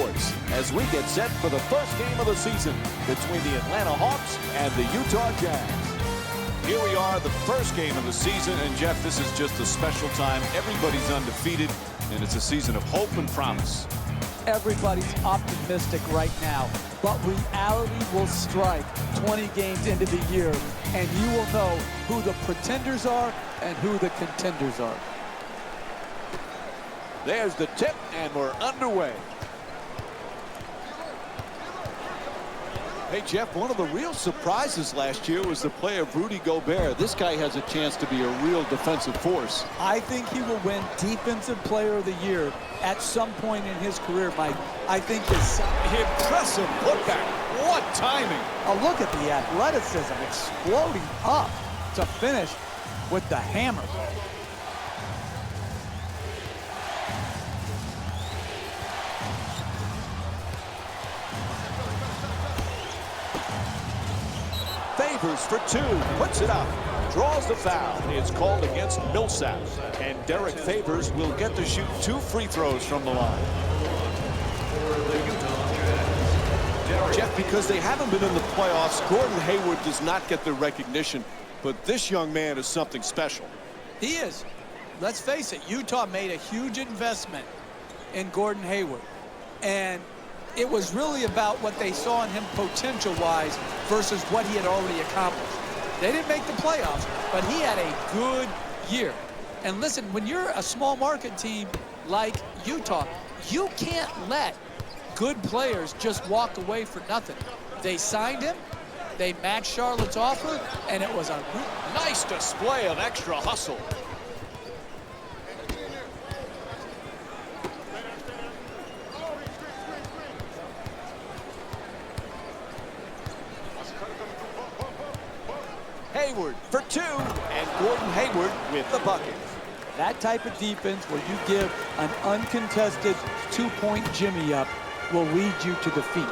sports as we get set for the first game of the season between the Atlanta Hawks and the Utah Jazz. Here we are, the first game of the season, and Jeff, this is just a special time. Everybody's undefeated, and it's a season of hope and promise. Everybody's optimistic right now, but reality will strike 20 games into the year, and you will know who the pretenders are and who the contenders are. There's the tip, and we're underway. Hey, Jeff, one of the real surprises last year was the play of Rudy Gobert. This guy has a chance to be a real defensive force. I think he will win Defensive Player of the Year at some point in his career, Mike. I think his impressive putback. What timing. Oh, look at the athleticism exploding up to finish with the hammer. Favors for two, puts it up, draws the foul. It's called against Millsap, and Derek Favors will get to shoot 2 free throws from the line. Jeff, because they haven't been in the playoffs, Gordon Hayward does not get the recognition, but this young man is something special. He is. Let's face it, Utah made a huge investment in Gordon Hayward, and it was really about what they saw in him potential-wise versus what he had already accomplished. They didn't make the playoffs, but he had a good year. And listen, when you're a small market team like Utah, you can't let good players just walk away for nothing. They signed him, they matched Charlotte's offer, and it was a nice display of extra hustle. Hayward for 2, and Gordon Hayward with the bucket. That type of defense where you give an uncontested 2-point jimmy up will lead you to defeat.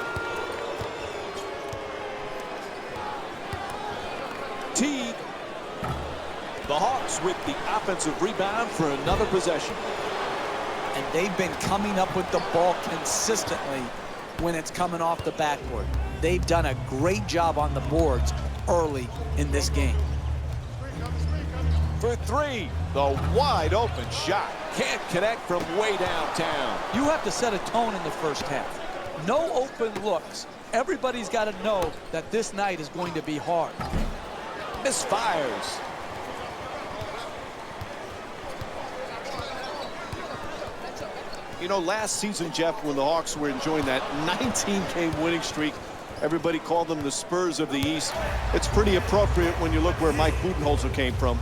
Teague. The Hawks with the offensive rebound for another possession. And they've been coming up with the ball consistently when it's coming off the backboard. They've done a great job on the boards early in this game. For 3, the wide open shot. Can't connect from way downtown. You have to set a tone in the first half. No open looks. Everybody's got to know that this night is going to be hard. Misfires. You know, last season, Jeff, when the Hawks were enjoying that 19-game winning streak, everybody called them the Spurs of the East. It's pretty appropriate when you look where Mike Budenholzer came from.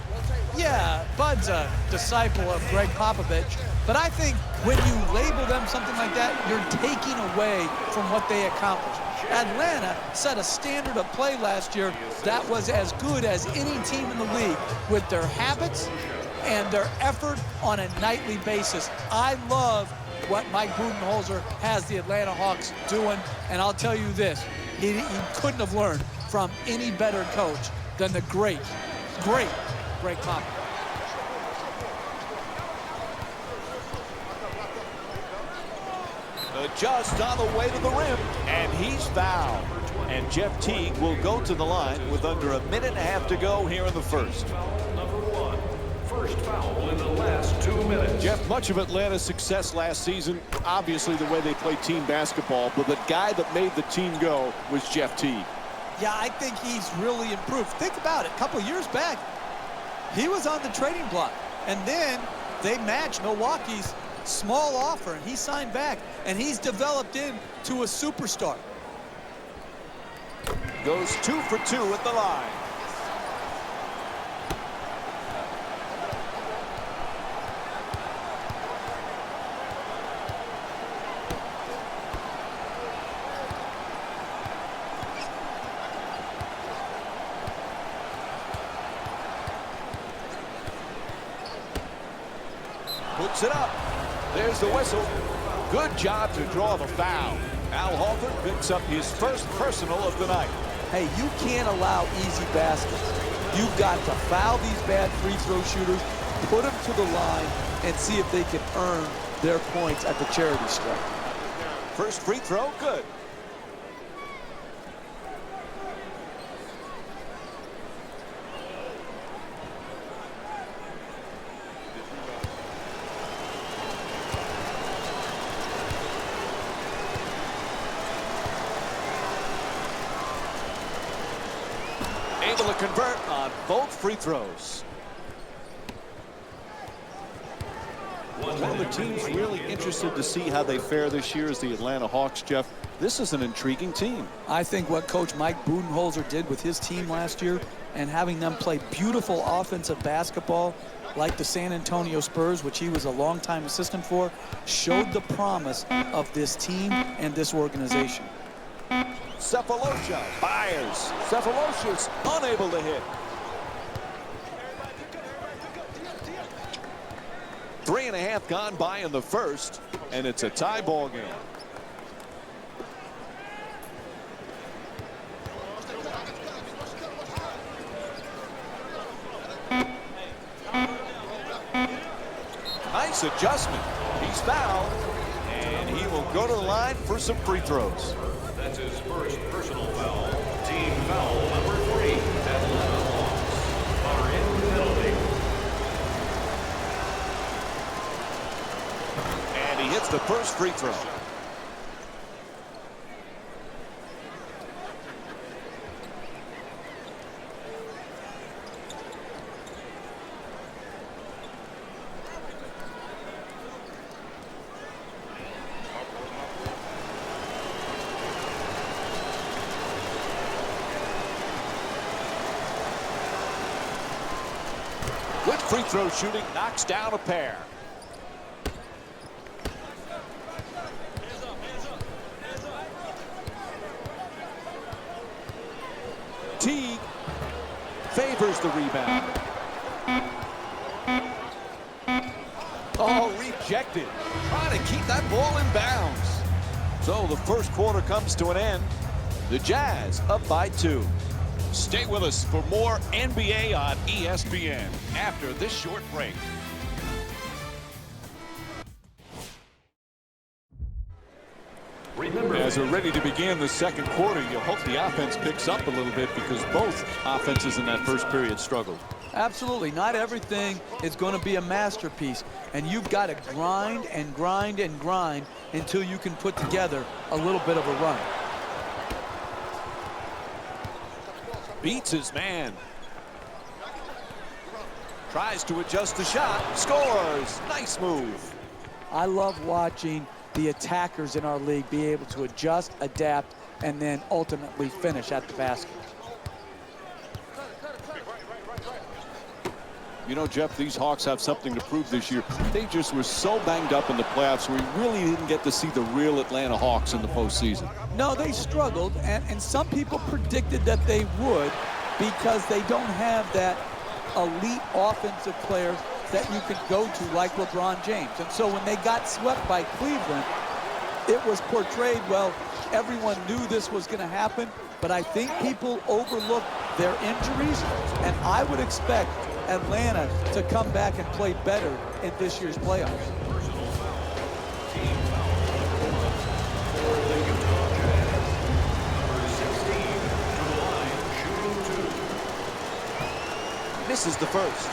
Yeah, Bud's a disciple of Greg Popovich, but I think when you label them something like that, you're taking away from what they accomplished. Atlanta set a standard of play last year that was as good as any team in the league with their habits and their effort on a nightly basis. I love what Mike Budenholzer has the Atlanta Hawks doing, and I'll tell you this, he couldn't have learned from any better coach than the great Greg Popovich. Just on the way to the rim, and he's fouled. And Jeff Teague will go to the line with under a minute and a half to go here in the first. First foul in the last 2 minutes. Jeff, much of Atlanta's success last season, obviously the way they play team basketball, but the guy that made the team go was Jeff Teague. Yeah, I think he's really improved. Think about it. A couple years back, he was on the trading block, and then they matched Milwaukee's small offer, and he signed back, and he's developed into a superstar. Goes 2 for 2 at the line. Puts it up. There's the whistle. Good job to draw the foul. Al Horford picks up his first personal of the night. Hey, you can't allow easy baskets. You've got to foul these bad free throw shooters, put them to the line, and see if they can earn their points at the charity stripe. First free throw, good. Able to convert on both free throws. One of the teams really interested to see how they fare this year is the Atlanta Hawks, Jeff. This is an intriguing team. I think what Coach Mike Budenholzer did with his team last year and having them play beautiful offensive basketball like the San Antonio Spurs, which he was a longtime assistant for, showed the promise of this team and this organization. Sefolosha fires. Sefolosha's unable to hit. 3.5 gone by in the first, and it's a tie ball game. Nice adjustment. He's fouled, and he will go to the line for some free throws. That's his first personal foul. Team foul number 3. Atlanta Hawks are in the penalty. And he hits the first free throw. Good free throw shooting, knocks down a pair. Teague favors the rebound. Oh, rejected. Trying to keep that ball in bounds. So the first quarter comes to an end. The Jazz up by 2. Stay with us for more NBA on ESPN after this short break. As we're ready to begin the second quarter, you hope the offense picks up a little bit because both offenses in that first period struggled. Absolutely. Not everything is going to be a masterpiece, and you've got to grind and grind and grind until you can put together a little bit of a run. Beats his man. Tries to adjust the shot. Scores. Nice move. I love watching the attackers in our league be able to adjust, adapt, and then ultimately finish at the basket. You know, Jeff, these Hawks have something to prove this year. They just were so banged up in the playoffs, we really didn't get to see the real Atlanta Hawks in the postseason. No, they struggled, and some people predicted that they would because they don't have that elite offensive player that you could go to like LeBron James. And so when they got swept by Cleveland, it was portrayed, well, everyone knew this was going to happen, but I think people overlooked their injuries, and I would expect Atlanta to come back and play better in this year's playoffs. Team foul for the Utah Jazz. Number 16 to the line, shooting 2. Misses the first.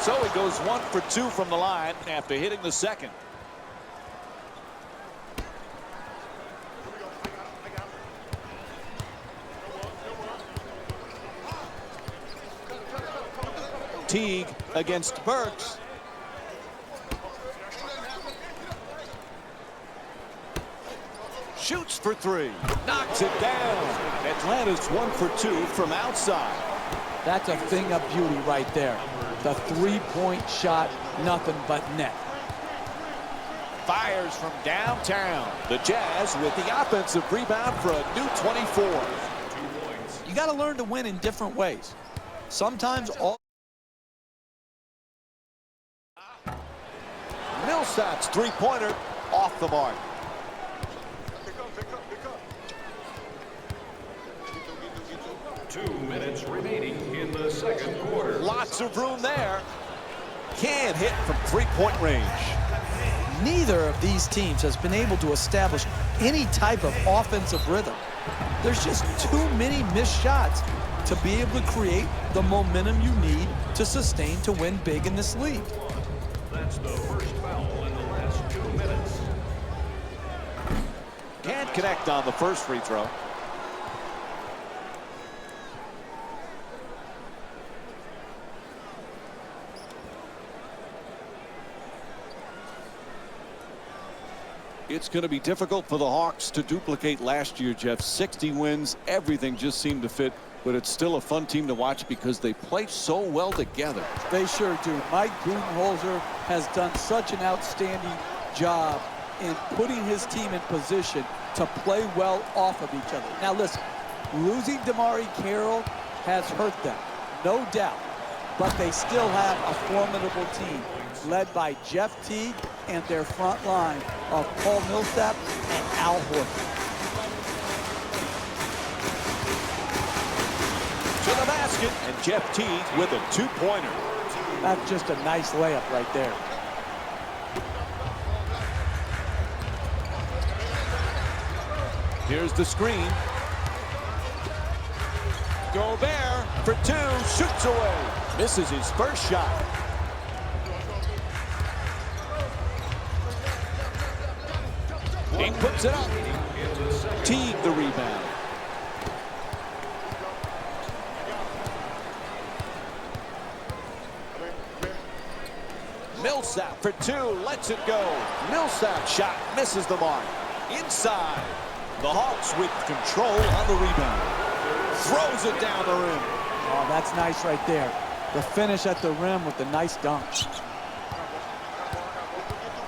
So he goes 1 for 2 from the line after hitting the second. Teague against Burks. Shoots for 3. Knocks it down. Atlanta's 1 for 2 from outside. That's a thing of beauty right there. The three-point shot, nothing but net. Fires from downtown. The Jazz with the offensive rebound for a new 24. 2 points. You got to learn to win in different ways. Sometimes all Millsap's three-pointer off the mark. Two minutes remaining in the second quarter. Lots of room there. Can't hit from three-point range. Neither of these teams has been able to establish any type of offensive rhythm. There's just too many missed shots to be able to create the momentum you need to sustain to win big in this league. That's the first foul in the last 2 minutes. Can't connect on the first free throw. It's going to be difficult for the Hawks to duplicate last year, Jeff. 60 wins, everything just seemed to fit, but it's still a fun team to watch because they play so well together. They sure do. Mike Budenholzer has done such an outstanding job in putting his team in position to play well off of each other. Now listen, losing DeMarre Carroll has hurt them, no doubt, but they still have a formidable team led by Jeff Teague and their front line of Paul Millsap and Al Horford. To the basket, and Jeff Teague with a two-pointer. That's just a nice layup right there. Here's the screen. Gobert for two, shoots away. Misses his first shot. He puts it up. Teague the rebound. Millsap for two, lets it go. Millsap shot, misses the mark. Inside. The Hawks with control on the rebound. Throws it down the rim. Oh, that's nice right there. The finish at the rim with the nice dunk.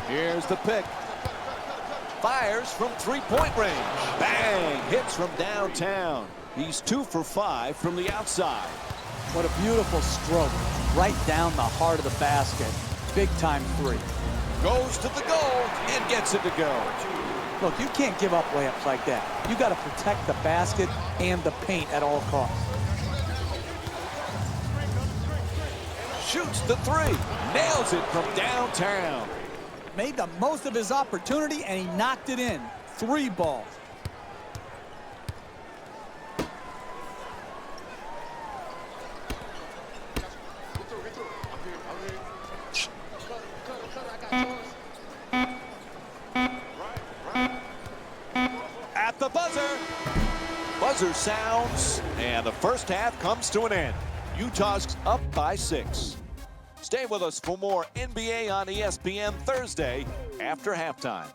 Here's the pick. Fires from three-point range. Bang! Hits from downtown. He's 2 for 5 from the outside. What a beautiful stroke. Right down the heart of the basket. Big-time three. Goes to the goal and gets it to go. Look, you can't give up layups like that. You got to protect the basket and the paint at all costs. Shoots the three. Nails it from downtown. Made the most of his opportunity, and he knocked it in. 3 ball. At the buzzer. Buzzer sounds, and the first half comes to an end. Utah's up by 6. Stay with us for more NBA on ESPN Thursday after halftime.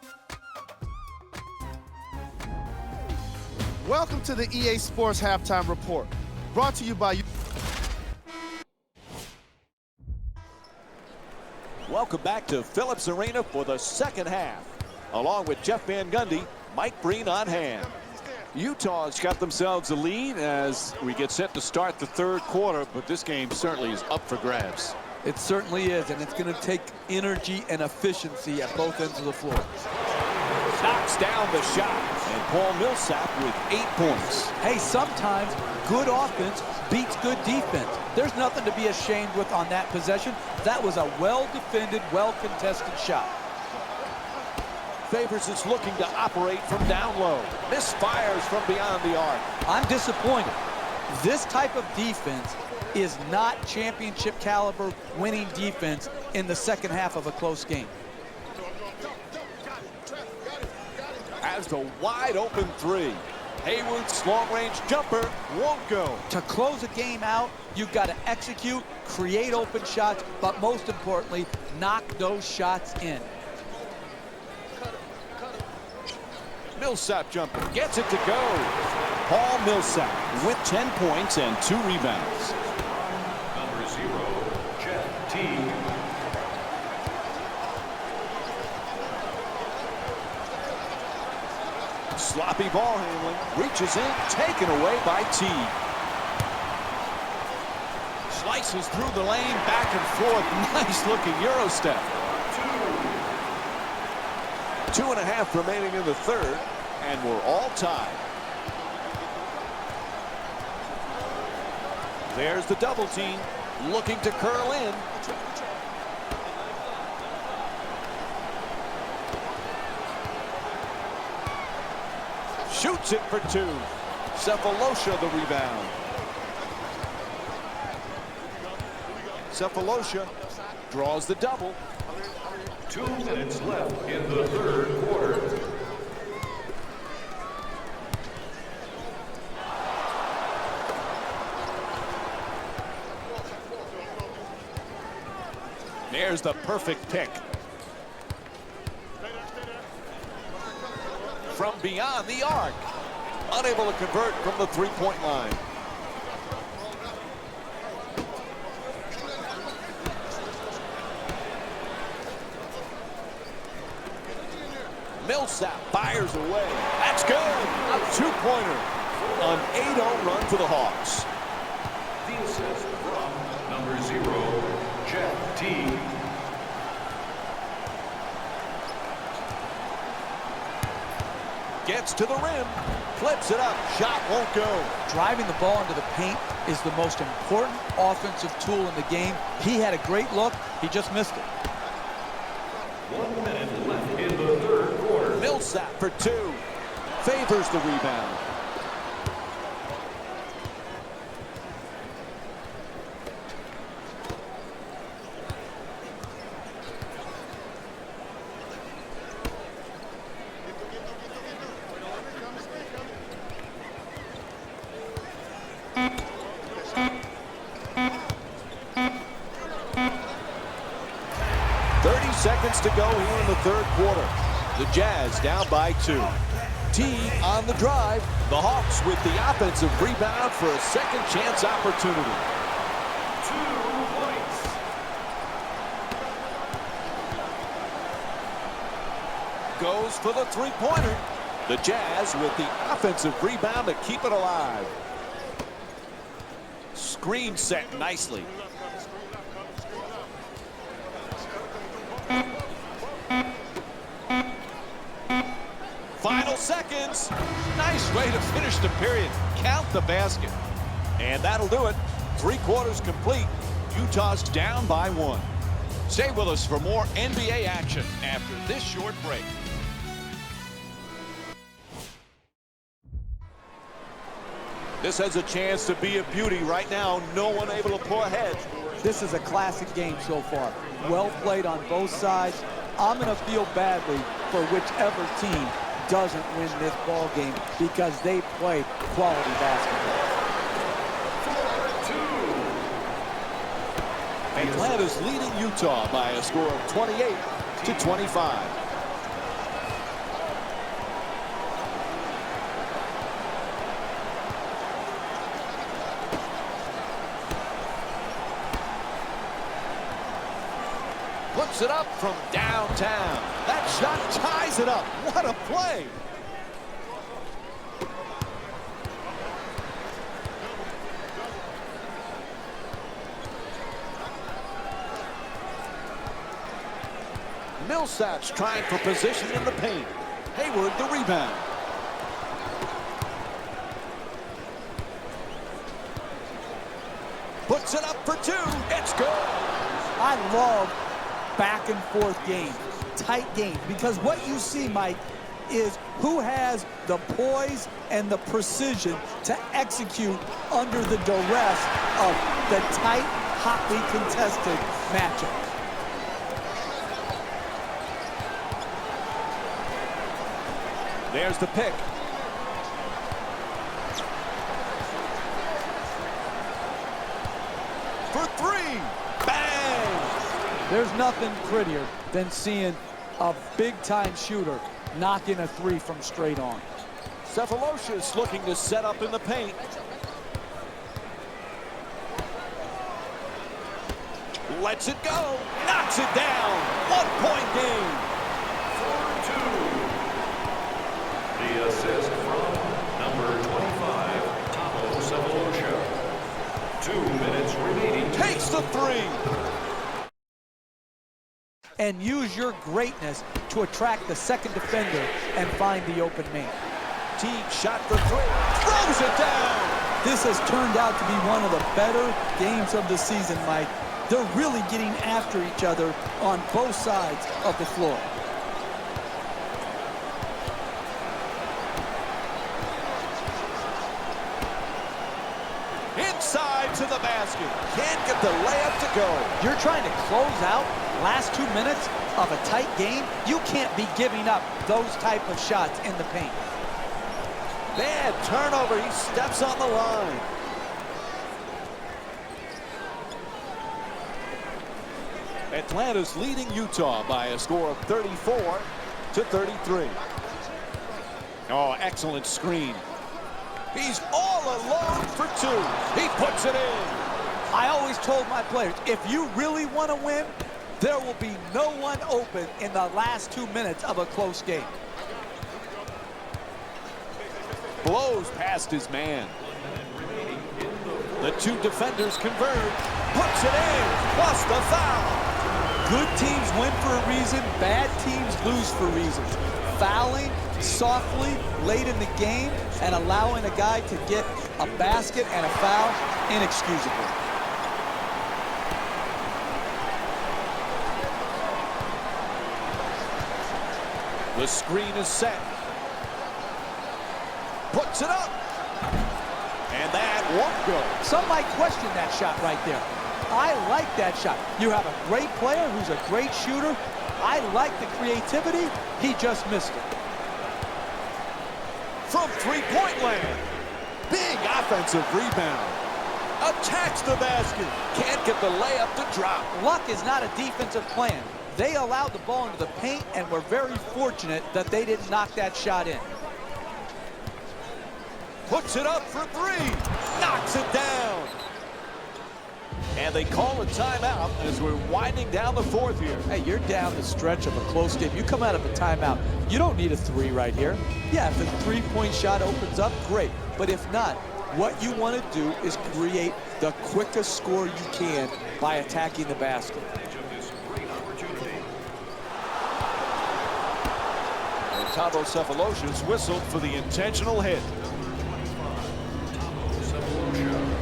Welcome to the EA Sports Halftime Report, brought to you by... Welcome back to Phillips Arena for the second half. Along with Jeff Van Gundy, Mike Breen on hand. Utah's got themselves a lead as we get set to start the third quarter, but this game certainly is up for grabs. It certainly is, and it's going to take energy and efficiency at both ends of the floor. Knocks down the shot, and Paul Millsap with 8 points. Hey, sometimes good offense beats good defense. There's nothing to be ashamed with on that possession. That was a well-defended, well-contested shot. Favors is looking to operate from down low. Misfires from beyond the arc. I'm disappointed. This type of defense is not championship caliber winning defense in the second half of a close game. Has the wide open three. Hayward's long-range jumper won't go. To close a game out, you've got to execute, create open shots, but most importantly, knock those shots in. Millsap jumper gets it to go. Paul Millsap with 10 points and 2 rebounds. Number 0, Jeff Teague. Sloppy ball handling, reaches in, taken away by Teague. Slices through the lane, back and forth, nice looking Euro step. 2.5 remaining in the third, and we're all tied. There's the double team looking to curl in. Shoots it for two. Sefolosha the rebound. Sefolosha draws the double. 2 minutes left in the third quarter. There's the perfect pick. From beyond the arc. Unable to convert from the three-point line. Millsap fires away. That's good. A two-pointer. An 8-0 run for the Hawks. The assist from number 0, Jeff Teague. Gets to the rim. Flips it up. Shot won't go. Driving the ball into the paint is the most important offensive tool in the game. He had a great look. He just missed it. 1 minute left in the third quarter. Millsap for two. Favors the rebound. Seconds to go here in the third quarter. The Jazz down by 2. Teague on the drive. The Hawks with the offensive rebound for a second chance opportunity. 2 points. Goes for the three-pointer. The Jazz with the offensive rebound to keep it alive. Screen set nicely. Final seconds. Nice way to finish the period. Count the basket. And that'll do it. 3 quarters complete. Utah's down by 1. Stay with us for more NBA action after this short break. This has a chance to be a beauty right now. No one able to pull ahead. This is a classic game so far. Well played on both sides. I'm going to feel badly for whichever team doesn't win this ball game because they play quality basketball. Atlanta's leading Utah by a score of 28-25. Puts it up from downtown. That shot ties it up. What a play. Millsap's trying for position in the paint. Hayward the rebound. Puts it up for 2. It's good. I love back and forth games, tight games, because what you see, Mike, is who has the poise and the precision to execute under the duress of the tight, hotly contested matchup. There's the pick. For 3. Bang! There's nothing prettier than seeing a big-time shooter knock in a 3 from straight on. Sefolosha looking to set up in the paint. Lets it go. Knocks it down. 1-point game. 4-2. The assist from number 25, Thabo Sefolosha. 2 minutes remaining. Takes the 3. and use your greatness to attract the second defender and find the open man. Teague shot for three, throws it down. This has turned out to be one of the better games of the season, Mike. They're really getting after each other on both sides of the floor. Inside to the basket. Can't get the layup to go. You're trying to close out last 2 minutes of a tight game. You can't be giving up those type of shots in the paint. Bad turnover. He steps on the line. Atlanta's leading Utah by a score of 34-33. Oh, excellent screen. He's all alone for two. He puts it in. I always told my players, if you really want to win, there will be no one open in the last 2 minutes of a close game. Blows past his man. The two defenders converge. Puts it in. Plus the foul. Good teams win for a reason. Bad teams lose for reasons. Fouling softly late in the game and allowing a guy to get a basket and a foul, inexcusable. The screen is set. Puts it up. And that won't go. Some might question that shot right there. I like that shot. You have a great player who's a great shooter. I like the creativity. He just missed it. From three-point land. Big offensive rebound. Attacks the basket. Can't get the layup to drop. Luck is not a defensive plan. They allowed the ball into the paint and were very fortunate that they didn't knock that shot in. Puts it up for three. Knocks it down. And they call a timeout as we're winding down the fourth here. Hey, you're down the stretch of a close game. You come out of a timeout. You don't need a three right here. Yeah, if the three-point shot opens up, great. But if not, what you want to do is create the quickest score you can by attacking the basket. And Thabo Sefolosha whistled for the intentional hit.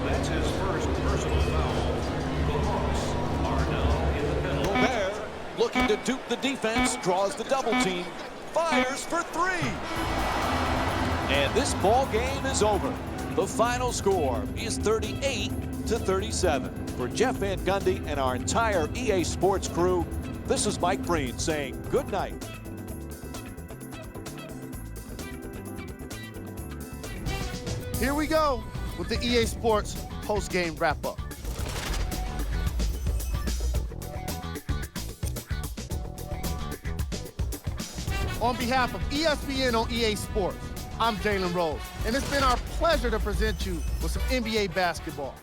That's his first personal foul. The Hawks are now in the penalty. Gobert, looking to dupe the defense, draws the double team, fires for three. And this ball game is over. The final score is 38-37. For Jeff Van Gundy and our entire EA Sports crew, this is Mike Breen saying good night. Here we go with the EA Sports post-game wrap-up. On behalf of ESPN on EA Sports, I'm Jalen Rose, and it's been our pleasure to present you with some NBA basketball.